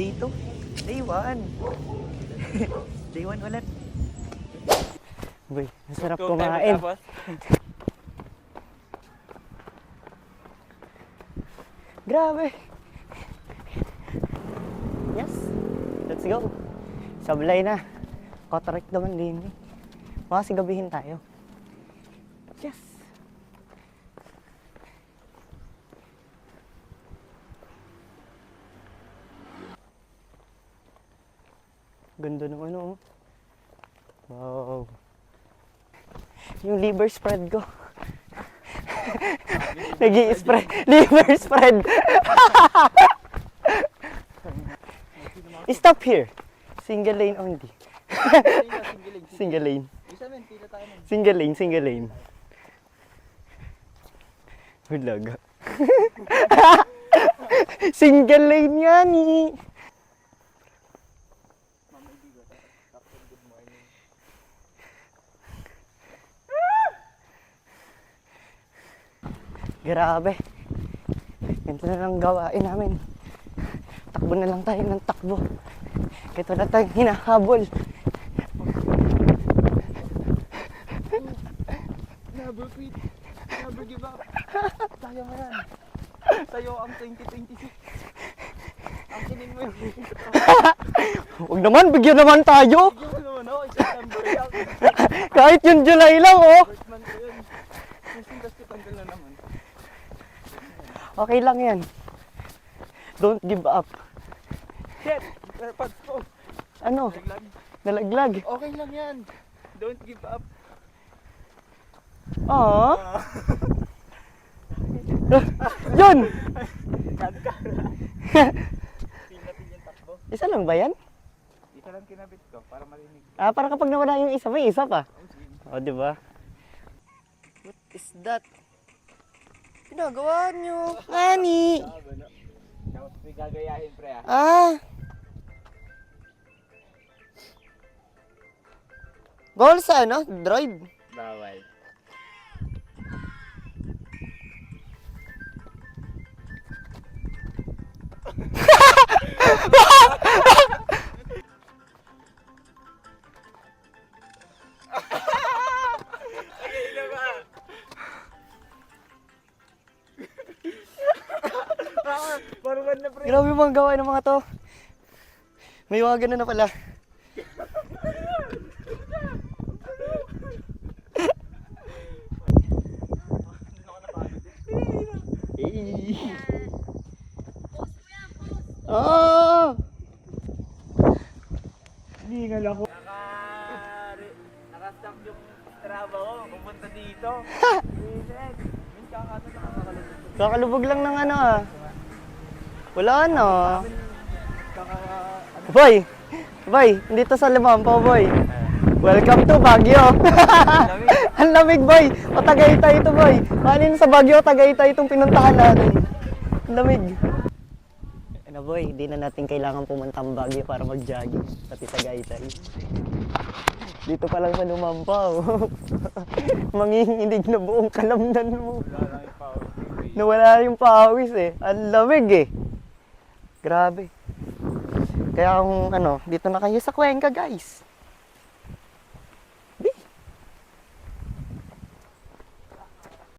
Day 2. Day 1. Day 1 ulit. Boy, masarap kumain. Grabe. Yes. Let's go. Sablay na. Kotorek naman din. Baka sigabihin tayo. Yes. Ganda ng ano. Wow. Yung liver spread ko. Nag-i-spread. Liver spread. Stop here. Single lane only. Single lane. Single lane, single lane. Hulaga. Single lane yan eh. Grabe. Ganito na lang gawain namin. Takbo na lang tayo ng takbo. Ito na tayong hinahabol. Never quit. Never give up. Kaya mo yan. Sa'yo ang 2026. Ang kinin mo yun. Huwag naman, bigyan naman tayo. Bigyan mo naman ako. September lang. Kahit yung July lang, oh. First month ko yun. Sintas ko tanggal na naman. Okay lang yan. Don't give up. Shit! Airpods ko. Ano? Naglag. Nalaglag. Okay lang yan. Don't give up. Aww. Yun! Nagkara. Pinatin yung takbo. Isa lang ba yan? Isa lang kinabit ko para marinig. Ah, para kapag nawala yung isa, may isa pa. O, di ba? What is that? Ginagawa nyo? Nani? Tapos may gagayahin pre ah. Ah! Bawal sa ano? Droid? Bawal. Barugan na pre. Grabe bang gawa ng mga to. May mga ganun na pala. Oh! Hingal ako. Nakastack yung traba ko. Pupunta dito. Min kakakalubog. Kakalubog lang ng ano ah. Wala na. Boy! Boy, dito sa Limampaw, boy. Welcome to Baguio. Ang lamig, boy. O Tagaytay ito, boy. Kanin sa Baguio, Tagaytay itong pinuntahan natin. Ang lamig. Ano, boy, di na natin kailangan pumuntang Baguio para mag-jogging. Pati sa Tagaytay. Dito pa lang sa Limampaw. Manginginig na buong kalamnan mo. Nawala yung pawis eh. Ang lamig eh. Grabe. Kaya kung ano, dito na kayo sa Cuenca, guys.